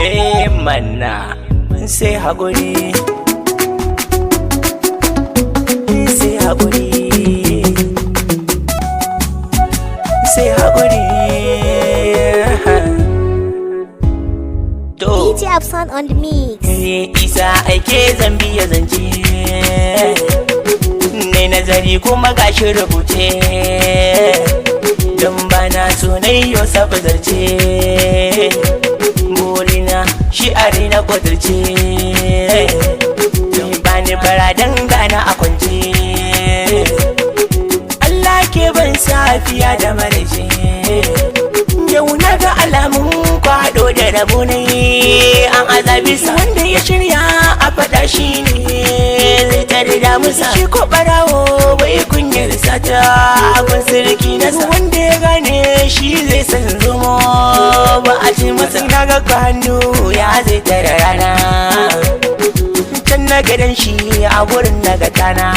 manna sai haƙuri, sai haƙuri, sai haƙuri. DJ Afsan on the mix. Isa aike zambi ya zance, ne nazari kuma gashi rubuce, don bana sunai yau sabu zarce, burina shi'ari na kwadurce, bani bara dangana a kwance, Allah ke ban safiya da marace, yau na ga alamun kwado da rabo ne an azabi sa wanda ya shirya a faɗa shi ne zai tare da musa shi ko barawo bai kunyar sata abin sirki nasa wanda ya gane shi zai san zumo ba a ce masa na ga hannu ya zai tare rana can na gadon shi a wurin na gatana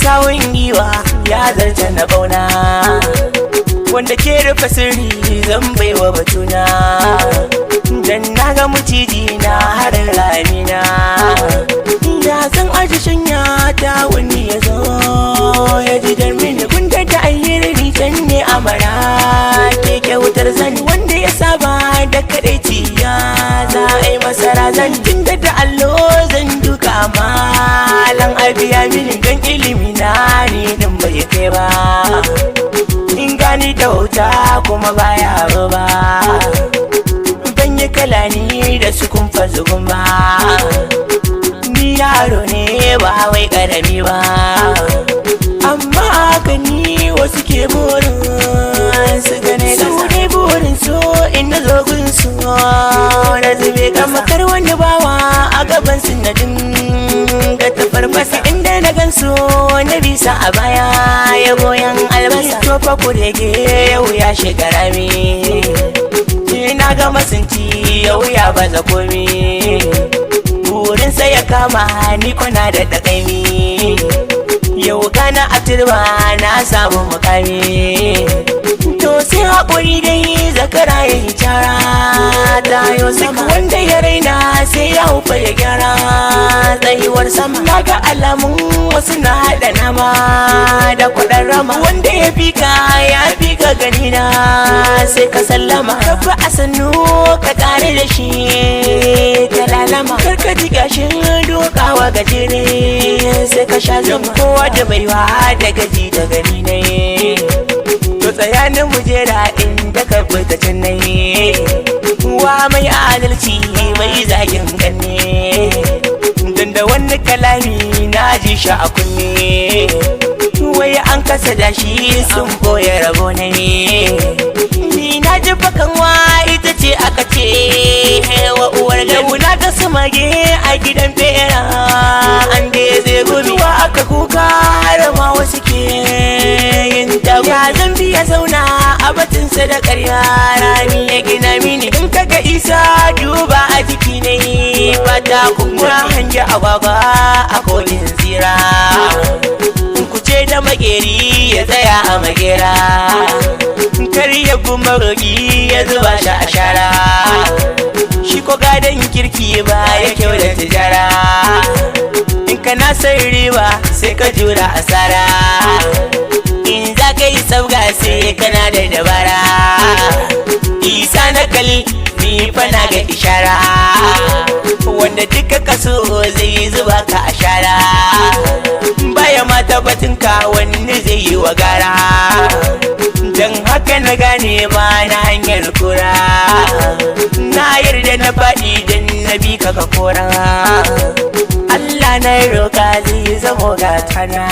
sawun giwa ya zarce na bauna wanda ke rufe sirri zan baiwa batuna dan naga maciji na harin ramina ya san aji shanya ta wani ya zo ya ji darmini gunda da ayyiri can ne amara ke kyautar zani wanda ya saba da kadaici ya za a yi masara zan tunda da allo zan duka malan abiya mini don ilimi na ni din bai kai ba gani da wuta kuma baya ba ban yi kala ni da su kumfa zugun ba ni yaro ne ba wai karami ba amma haka ni wasu ke burin su gane su ne burin su inda zogun su da zube kama kar wani bawa a gaban sinadin ga tafarfasa inda na gansu na bisa a baya ya goyon albasa tofa kurege yau ya shiga rami na ga masunci yau ya baza komi burin sai ya kama ni kwana da takaimi yau kana a turba na samu mukami to sai haƙuri dai zakara ya yi cara ta yau sama wanda ya raina sai ya hufa ya gyara tsayuwar sama na ga alamun wasu na haɗa nama da kuɗin rama wanda ya fi ka gani na sai ka sallama rabba a sannu ka tare da shi ka lalama karka ji gashin dokawa gajere sai ka sha zama kowa da baiwa da gaji da gani ne to tsayanin mujera inda ka fita can nayi wa mai adalci mai zagin ganne dan da wani kalami na ji shi a kunne wai an kasa da shi sun boye rabo ne ni na ji bakanwa ita ce aka ce wa uwar gaba na ga su mage a gidan bera an da zai gudu aka kuka har ma wasu ke yin tagu ya zan biya zauna a batunsa da karya rami ya gina mini in kaga isa duba a jiki ne fata kuma hangi agwagwa a kodin zira kuce da mageri ya tsaya a magera kar ya kuma roƙi ya zuba shi a shara shi ko gadon kirki ba ya kyau da tijara in kana son riba sai ka jura asara in za ka yi sabga sai kana da dabara isa na kali ni fana ga ishara wanda duka kaso zai zuba ka a shara baya ma tabbatinka wani zai yi wa gara don haka na gane ma na hanyar kura na yarda na faɗi don na bi ka kora Allah na roƙa zai zamo gatana.